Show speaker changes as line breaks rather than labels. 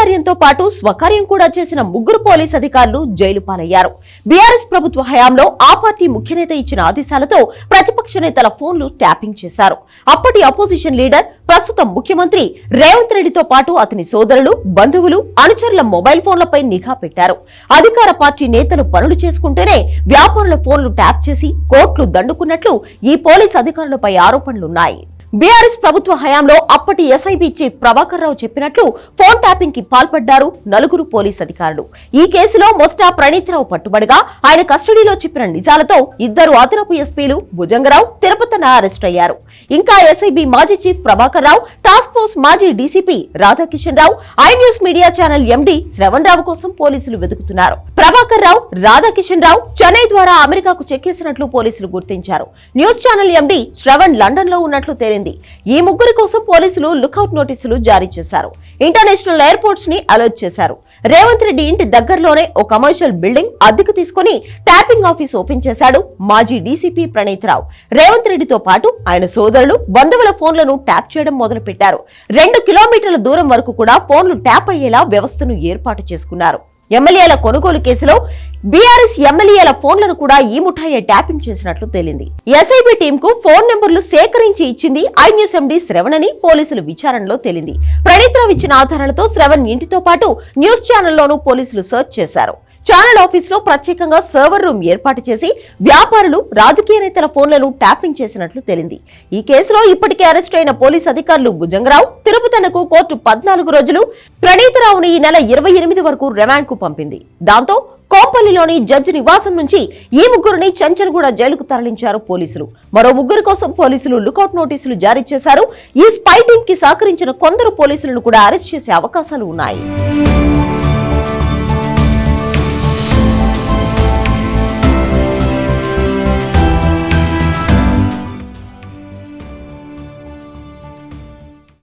అఘాయిత్యార్యంతో పాటు స్వకార్యం కూడా చేసిన ముగ్గురు పోలీస్ అధికారులు జైలు పాలయ్యారు. బీఆర్ఎస్ ప్రభుత్వ హయాంలో ఆ పార్టీ ముఖ్యనేత ఇచ్చిన ఆదేశాలతో ప్రతిపక్ష నేతల ఫోన్లు ట్యాపింగ్ చేశారు. అప్పటి అపోజిషన్ లీడర్, ప్రస్తుత ముఖ్యమంత్రి రేవంత్ రెడ్డితో పాటు అతని సోదరులు, బంధువులు, అనుచరుల మొబైల్ ఫోన్లపై నిఘా పెట్టారు. అధికార పార్టీ నేతలు పనులు చేసుకుంటేనే వ్యాపారుల ఫోన్లు ట్యాప్ చేసి కోట్లు దండుకున్నట్లు ఈ పోలీస్ అధికారులపై ఆరోపణలున్నాయి. బీఆర్ఎస్ ప్రభుత్వ హయాంలో అప్పటి ఎస్ఐబీ చీఫ్ ప్రభాకర్ రావు చెప్పినట్లు ఫోన్ ట్యాపింగ్ కి పాల్పడ్డారు నలుగురు పోలీస్ అధికారులు. ఈ కేసులో మొదట ప్రణీత్ రావు పట్టుబడగా ఆయన కస్టడీలో చెప్పిన నిజాలతో ఇద్దరు అదనపు ఎస్పీలు భుజంగరావు, తిరుపతిన అరెస్ట్ అయ్యారు. ఇంకా ఎస్ఐబీ మాజీ chief Prabhakar Rao, task force మాజీ DCP Radhakishan Rao, I news media channel MD Shravan Rao కోసం పోలీసులు వెతుకుతున్నారు. ప్రభాకర్ రావు, రాధాకిషన్ రావు చెన్నై ద్వారా అమెరికాకు చెక్కేసినట్లు పోలీసులు గుర్తించారు. News channel MD Shravan London లో ఉన్నట్లు తేలింది. ఈ ముగ్గురి కోసం పోలీసులు లుకౌట్ నోటీసులు జారీ చేశారు. ఇంటర్నేషనల్ ఎయిర్పోర్ట్స్ ని అలర్ట్ చేశారు. రేవంత్ రెడ్డి ఇంటి దగ్గరలోనే ఓ కమర్షియల్ బిల్డింగ్ అద్దెకు తీసుకుని ట్యాపింగ్ ఆఫీస్ ఓపెన్ చేశాడు మాజీ డీసీపీ ప్రణీత్ రావు. రేవంత్ రెడ్డితో పాటు ఆయన సోదరులు, బంధువుల ఫోన్లను ట్యాప్ చేయడం మొదలు పెట్టారు. 2 కిలోమీటర్ల దూరం వరకు కూడా ఫోన్లు ట్యాప్ అయ్యేలా వ్యవస్థను ఏర్పాటు చేసుకున్నారు. ఎమ్మెల్యేల కొనుగోలు కేసులో బీఆర్ఎస్ ఎమ్మెల్యేల ఫోన్లను కూడా ఈ ముఠాయే ట్యాపింగ్ చేసినట్లు తేలింది. ఎస్ఐబీ టీమ్ కు ఫోన్ నెంబర్లు సేకరించి ఇచ్చింది ఐ న్యూస్ ఎండీ శ్రవణ్ అని పోలీసులు విచారణలో తేలింది. ప్రణీత్ రావు ఇచ్చిన ఆధారాలతో శ్రవణ్ ఇంటితో పాటు న్యూస్ ఛానల్లోనూ పోలీసులు సెర్చ్ చేశారు. ఛానల్ ఆఫీస్ లో ప్రత్యేకంగా సర్వర్ రూమ్ ఏర్పాటు చేసి వ్యాపారులు, రాజకీయ నేతల ఫోన్లను ట్యాపింగ్ చేసినట్లు తేలింది. ఈ కేసులో ఇప్పటికే అరెస్ట్ అయిన పోలీస్ అధికారులు భుజంగరావు, తిరుపతినకు కోర్టు 14 రోజులు, ప్రణీత్ రావుని ఈ నెల 28 వరకు రిమాండ్ కు పంపింది. దాంతో కోంపల్లిలోని జడ్జి నివాసం నుంచి ఈ ముగ్గురిని చంచల్గూడ జైలుకు తరలించారు పోలీసులు. మరో ముగ్గురు కోసం పోలీసులు లుకౌట్ నోటీసులు జారీ చేశారు. ఈ స్పై టీమ్ కి సహకరించిన కొందరు పోలీసులను కూడా అరెస్ట్ చేసే అవకాశాలు ఉన్నాయి.